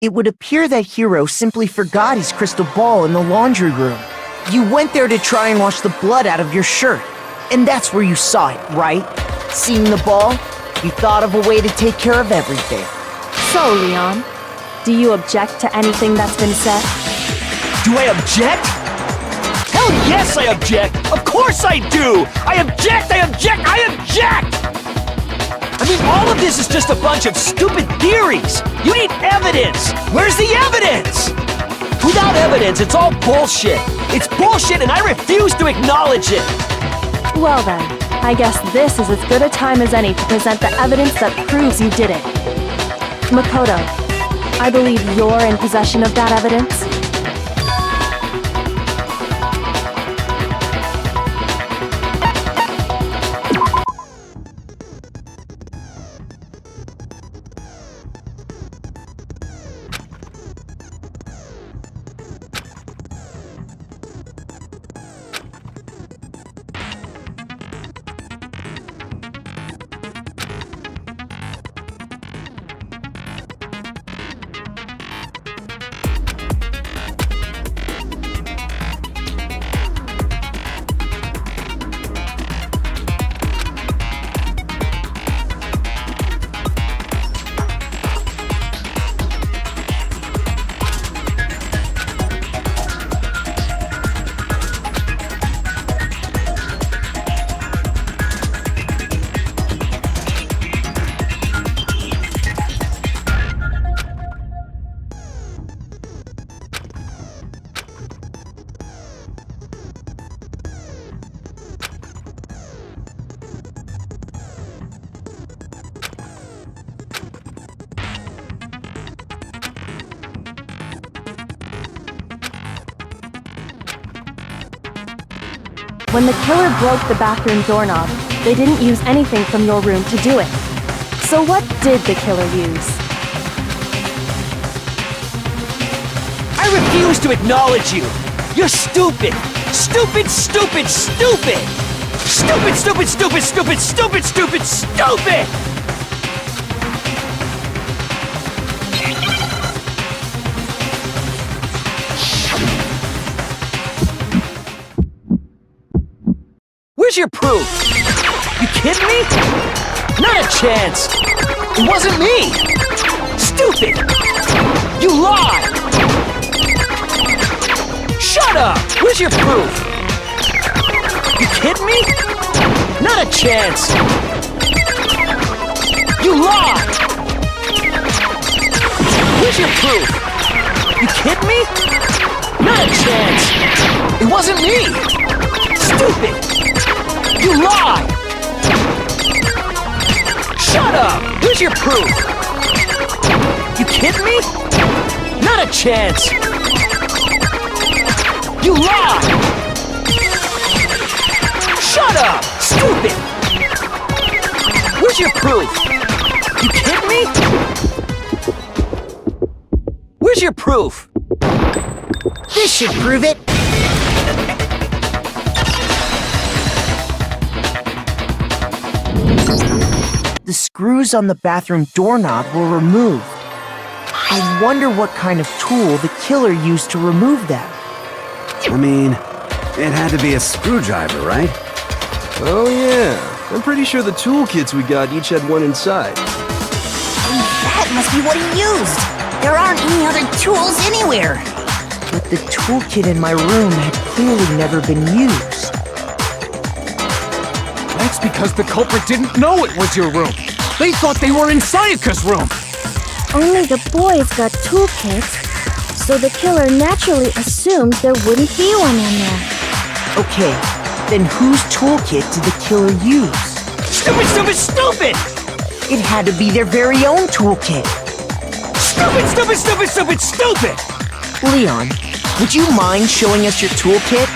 B: It would appear that Hiro simply forgot his crystal ball in the laundry room. You went there to try and wash the blood out of your shirt, and that's where you saw it, right? Seeing the ball, you thought of a way to take care of everything.
E: So, Leon, do you object to anything that's been said?
K: Do I object? Hell yes, I object! Of course I do! I object! I object! I object! I mean, all of this is just a bunch of stupid theories! You need evidence! Where's the evidence? Without evidence, it's all bullshit! It's bullshit and I refuse to acknowledge it!
E: Well then, I guess this is as good a time as any to present the evidence that proves you did it. Makoto, I believe you're in possession of that evidence. When the killer broke the bathroom doorknob, they didn't use anything from your room to do it. So what did the killer use?
K: I refuse to acknowledge you! You're stupid! Stupid, stupid, stupid! Stupid, stupid, stupid, stupid, stupid, stupid, stupid! Where's your proof? You kidding me? Not a chance! It wasn't me! Stupid! You lied! Shut up! Where's your proof? You kidding me? Not a chance! You lied! Where's your proof? You kidding me? Not a chance! It wasn't me! Stupid! You lied! Shut up! Where's your proof? You kidding me? Not a chance! You lied! Shut up! Stupid! Where's your proof? You kidding me? Where's your proof?
A: This should prove it.
B: The screws on the bathroom doorknob were removed. I wonder what kind of tool the killer used to remove them.
D: I mean, it had to be a screwdriver, right?
I: Oh yeah, I'm pretty sure the toolkits we got each had one inside.
A: That must be what he used. There aren't any other tools anywhere.
B: But the toolkit in my room had clearly never been used.
C: That's because the culprit didn't know it was your room. They thought they were in Sayaka's room.
O: Only the boys got toolkits, so the killer naturally assumed there wouldn't be one in there.
B: Okay, then whose toolkit did the killer use?
K: Stupid, stupid, stupid!
B: It had to be their very own toolkit.
K: Stupid, stupid, stupid, stupid, stupid!
B: Leon, would you mind showing us your toolkit?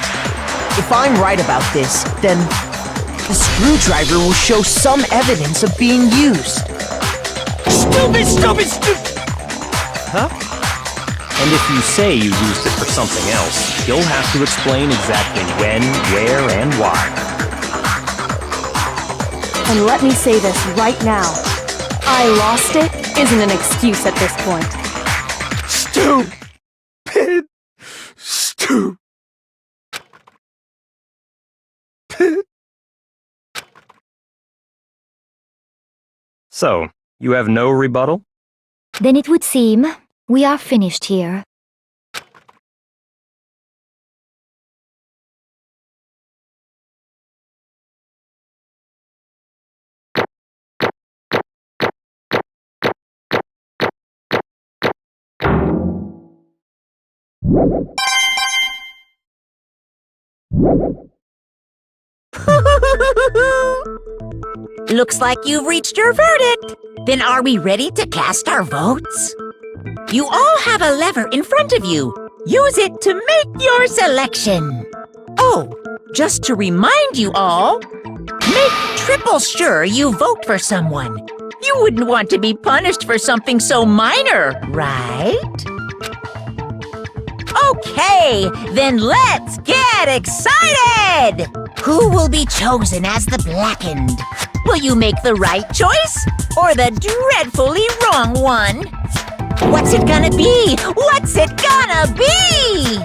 B: If I'm right about this, then the screwdriver will show some evidence of being used.
K: Stupid, stupid, stupid!
H: Huh? And if you say you used it for something else, you'll have to explain exactly when, where, and why.
E: And let me say this right now. I lost it isn't an excuse at this point.
I: Stupid! Stupid!
H: So, you have no rebuttal?
G: Then it would seem we are finished here.
A: Looks like you've reached your verdict. Then are we ready to cast our votes? You all have a lever in front of you. Use it to make your selection. Oh, just to remind you all, make triple sure you vote for someone. You wouldn't want to be punished for something so minor, right? Okay, then let's get excited! Who will be chosen as the blackened? Will you make the right choice or the dreadfully wrong one? What's it gonna be? What's it gonna be?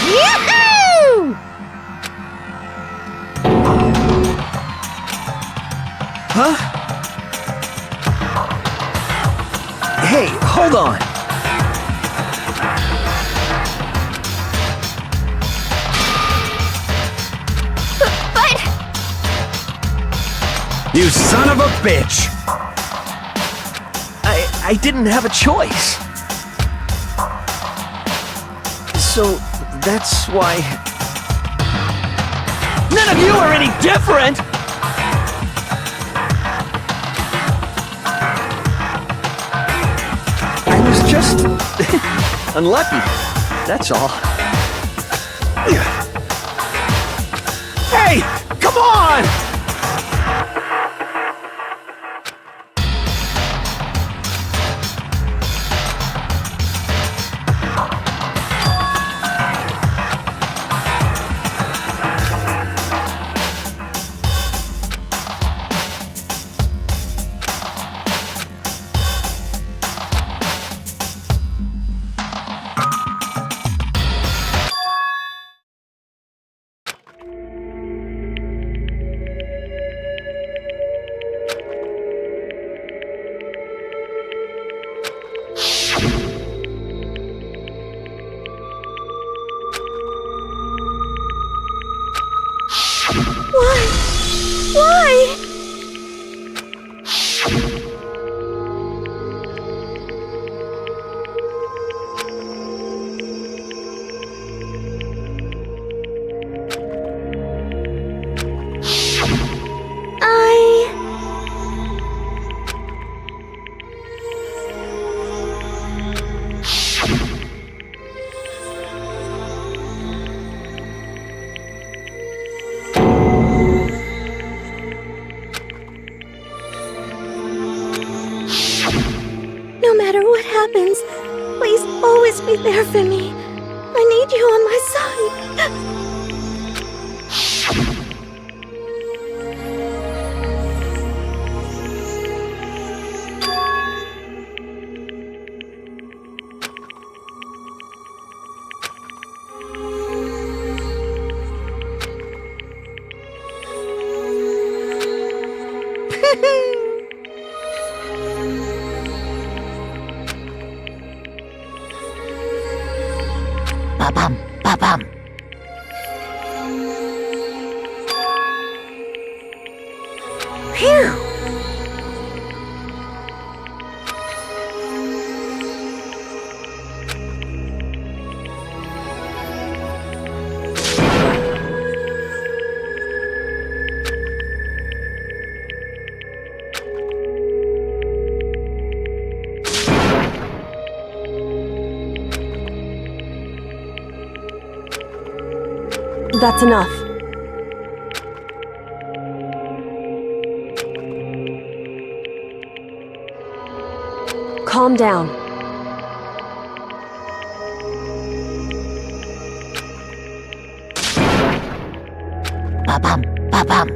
A: Yahoo!
K: Huh? Hey, hold on.
M: But...
D: You son of a bitch!
K: I didn't have a choice. So, that's why... None of you are any different! I was just... unlucky. That's all.
D: Hey! Come on!
O: Why? No matter what happens, please always be there for me. I need you on my side.
A: Ba-bum, ba-bum. Phew!
E: That's enough. Calm down.
A: Ba-bum, ba-bum.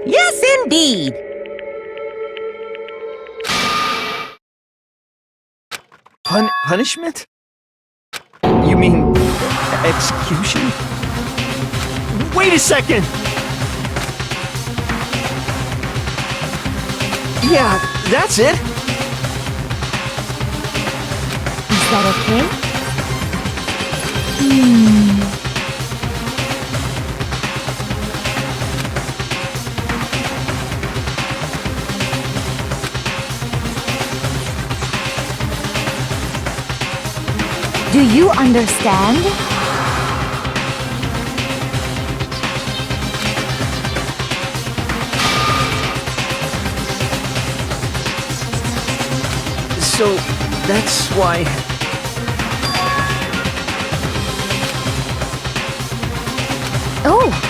A: Yes, indeed.
K: Punishment? You mean, execution? Wait a second! Yeah, that's it.
O: Is that okay? Do you understand?
K: So, that's why...
O: Oh!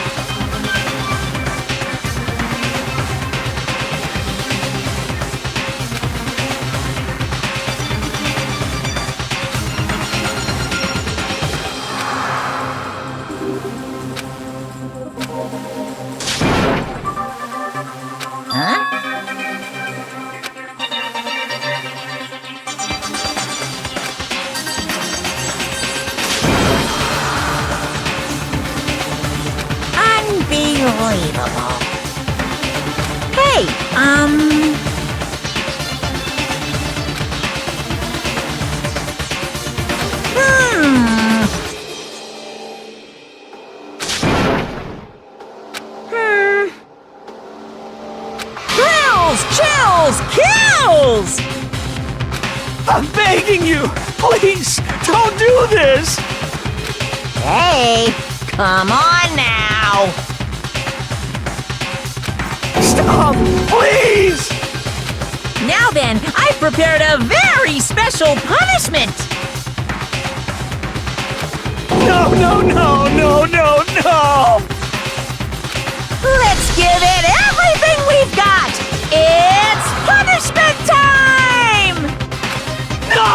A: Unbelievable. Hey,
F: Kills!
K: I'm begging you! Please, don't do this!
A: Hey, come on now.
K: Stop! Please!
F: Now then, I've prepared a very special punishment!
K: No, no, no, no, no, no!
F: Let's give it everything we've got! It's punishment time!
K: No!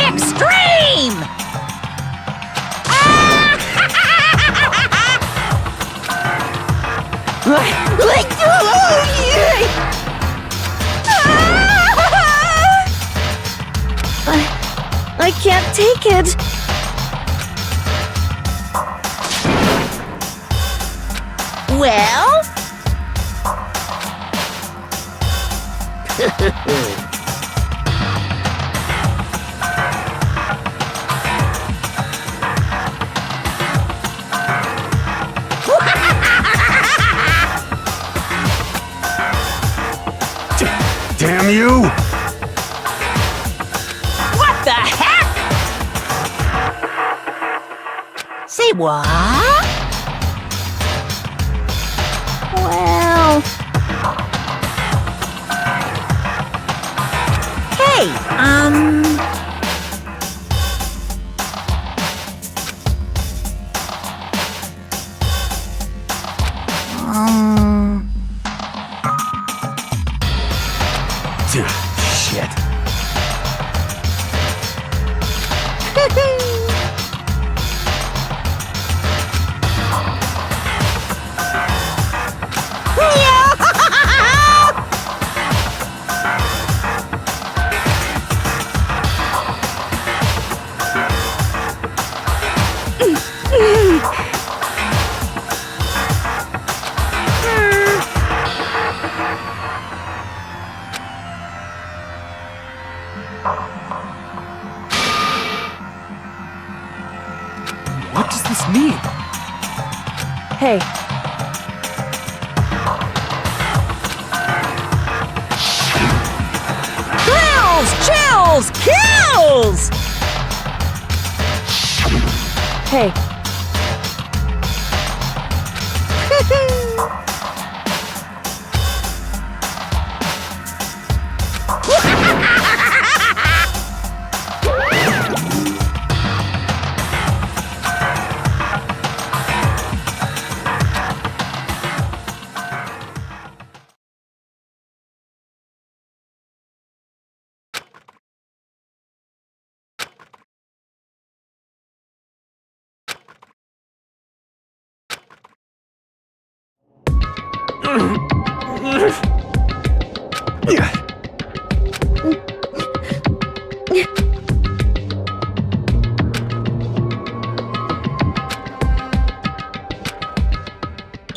F: Extreme!
O: I can't take it.
F: Well?
D: Damn you!
F: What the heck?
A: Say What?
G: Well,
A: Hey,
D: Shit.
C: What does this mean?
E: Hey,
A: Chills! Kills!
E: hey,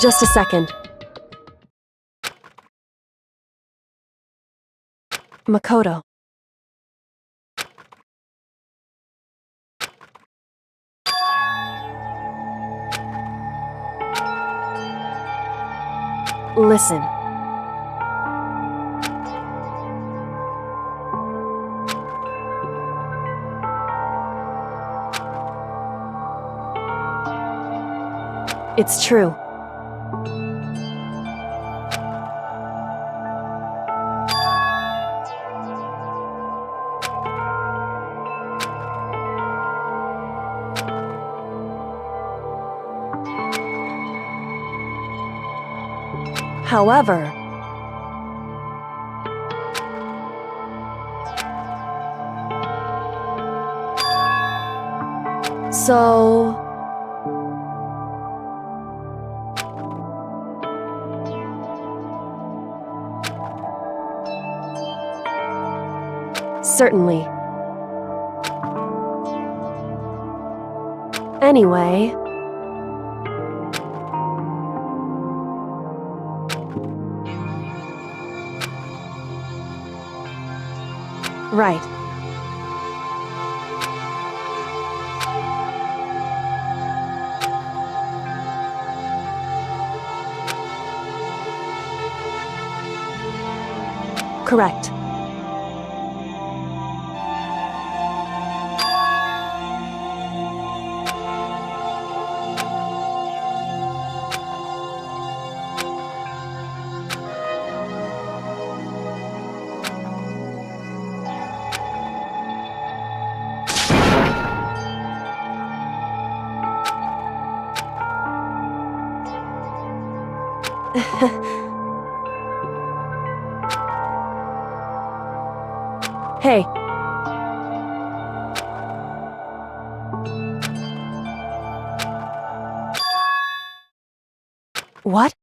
E: just a second. Makoto. Listen. It's true. However, so certainly. Anyway, right. Correct. Hey. What?